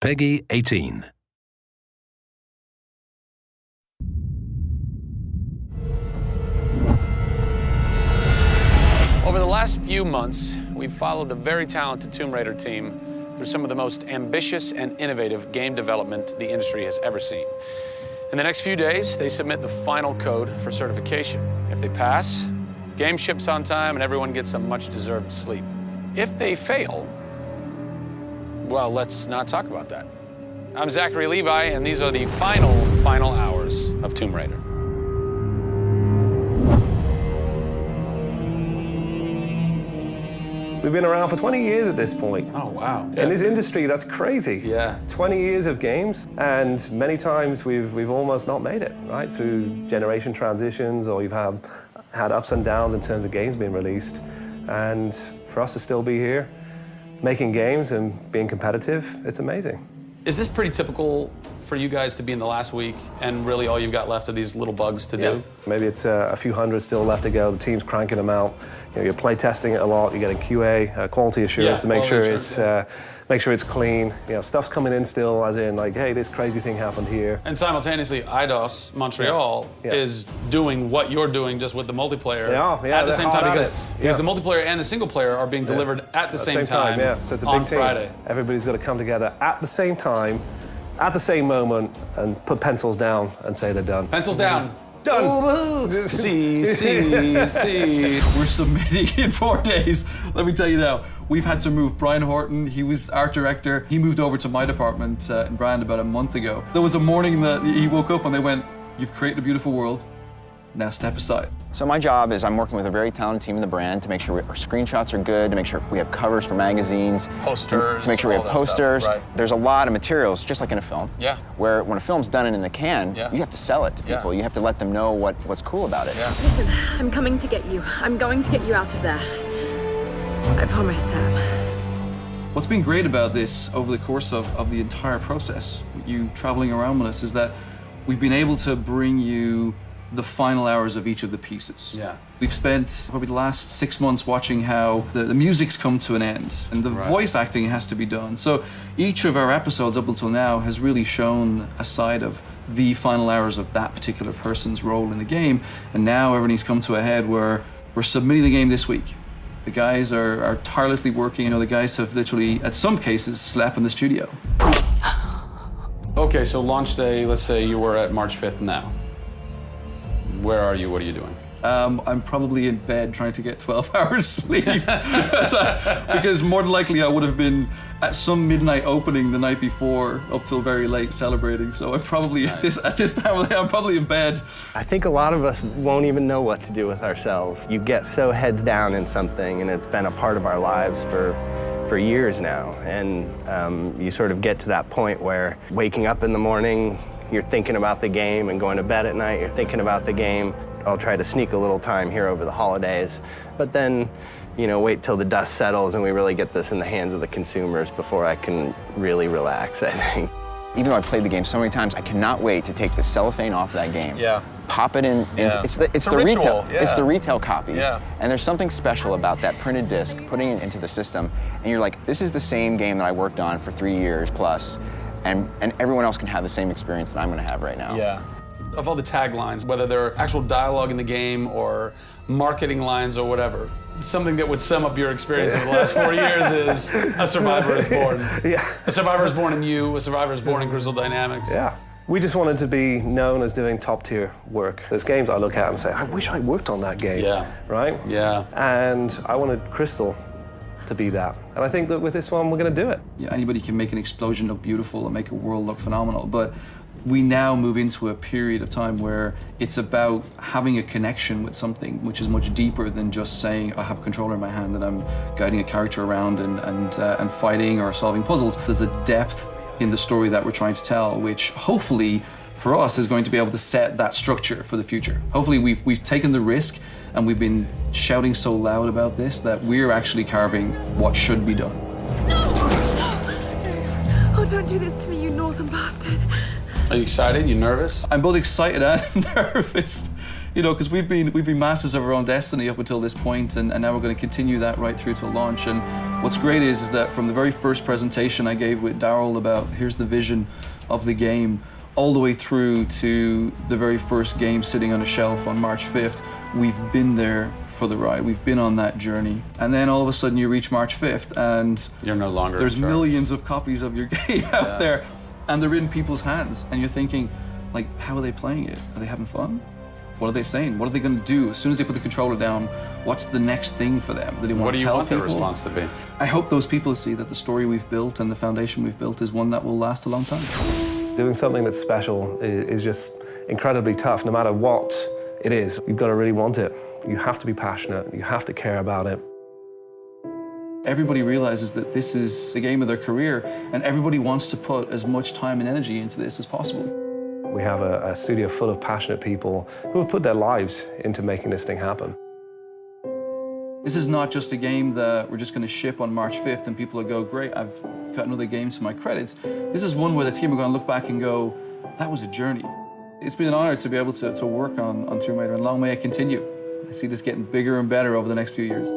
Peggy 18. Over the last few months, we've followed the very talented Tomb Raider team through some of the most ambitious and innovative game development the industry has ever seen. In the next few days, they submit the final code for certification. If they pass, game ships on time and everyone gets some much-deserved sleep. If they fail, well, let's not talk about that. I'm Zachary Levi, and these are the final hours of Tomb Raider. We've been around for 20 years at this point. Oh, wow. In this industry, that's crazy. Yeah. 20 years of games, and many times we've almost not made it, right? Through generation transitions, or you've had ups and downs in terms of games being released. And for us to still be here, making games and being competitive, it's amazing. Is this pretty typical for you guys to be in the last week and really all you've got left are these little bugs to do? Maybe it's a few hundred still left to go. The team's cranking them out. You know, you're play testing it a lot. You're getting QA, quality assurance, to make sure it's clean. You know, stuff's coming in still, as in like, hey, this crazy thing happened here. And simultaneously, IDOS Montreal is doing what you're doing, just with the multiplayer at the same time, because the multiplayer and the single player are being delivered at the same time. Yeah, so it's a big on team. Friday. Everybody's got to come together at the same time, at the same moment, and put pencils down and say they're done. Pencils down. Done. See. We're submitting in 4 days. Let me tell you now, we've had to move Brian Horton. He was art director. He moved over to my department in Brand about a month ago. There was a morning that he woke up and they went, "You've created a beautiful world. Now step aside." So my job is I'm working with a very talented team in the brand to make sure our screenshots are good, to make sure we have covers for magazines, Posters, to make sure we have posters. Stuff, right. There's a lot of materials, just like in a film. Yeah. Where when a film's done and in the can, you have to sell it to people. You have to let them know what's cool about it. Yeah. Listen, I'm coming to get you. I'm going to get you out of there. I promise, Sam. What's been great about this over the course of the entire process, with you traveling around with us, is that we've been able to bring you the final hours of each of the pieces. Yeah. We've spent probably the last 6 months watching how the music's come to an end and the voice acting has to be done. So each of our episodes up until now has really shown a side of the final hours of that particular person's role in the game. And now everything's come to a head where we're submitting the game this week. The guys are tirelessly working. You know, the guys have literally, at some cases, slept in the studio. Okay, so launch day, let's say you were at March 5th now. Where are you? What are you doing? I'm probably in bed trying to get 12 hours sleep. Because more than likely I would have been at some midnight opening the night before up till very late celebrating. So I'm probably at this time of the day, I'm probably in bed. I think a lot of us won't even know what to do with ourselves. You get so heads down in something, and it's been a part of our lives for years now. And you sort of get to that point where waking up in the morning, you're thinking about the game, and going to bed at night, you're thinking about the game. I'll try to sneak a little time here over the holidays, but then, you know, wait till the dust settles and we really get this in the hands of the consumers before I can really relax, I think. Even though I've played the game so many times, I cannot wait to take the cellophane off of that game. Yeah. Pop it in. It's the ritual. retail. It's the retail copy. Yeah. And there's something special about that printed disc, putting it into the system, and you're like, this is the same game that I worked on for 3 years plus. And everyone else can have the same experience that I'm going to have right now. Yeah. Of all the taglines, whether they're actual dialogue in the game or marketing lines or whatever, something that would sum up your experience over the last 4 years is "A Survivor is Born." Yeah. A Survivor is born in you, a Survivor is born in Crystal Dynamics. Yeah. We just wanted to be known as doing top-tier work. There's games I look at and say, I wish I worked on that game. Yeah. Right? Yeah. And I wanted Crystal to be that. And I think that with this one, we're going to do it. Yeah, anybody can make an explosion look beautiful and make a world look phenomenal, but we now move into a period of time where it's about having a connection with something which is much deeper than just saying, I have a controller in my hand and I'm guiding a character around and fighting or solving puzzles. There's a depth in the story that we're trying to tell, which hopefully for us is going to be able to set that structure for the future. Hopefully we've taken the risk and we've been shouting so loud about this that we're actually carving what should be done. No! Oh, don't do this to me, you northern bastard. Are you excited? You nervous? I'm both excited and nervous. You know, because we've been masters of our own destiny up until this point, and now we're going to continue that right through to launch. And what's great is that from the very first presentation I gave with Daryl about here's the vision of the game, all the way through to the very first game sitting on a shelf on March 5th, we've been there for the ride. We've been on that journey. And then all of a sudden you reach March 5th and you're no longer there's in charge. Millions of copies of your game out there, and they're in people's hands. And you're thinking, like, how are they playing it? Are they having fun? What are they saying? What are they going to do? As soon as they put the controller down, what's the next thing for them? Do they want to tell people? What do you want their response to be? I hope those people see that the story we've built and the foundation we've built is one that will last a long time. Doing something that's special is just incredibly tough, no matter what it is. You've got to really want it. You have to be passionate. You have to care about it. Everybody realizes that this is the game of their career, and everybody wants to put as much time and energy into this as possible. We have a studio full of passionate people who have put their lives into making this thing happen. This is not just a game that we're just going to ship on March 5th and people will go, great, I've got another game to my credits. This is one where the team are going to look back and go, that was a journey. It's been an honor to be able to work on Tomb Raider, and long may it continue. I see this getting bigger and better over the next few years.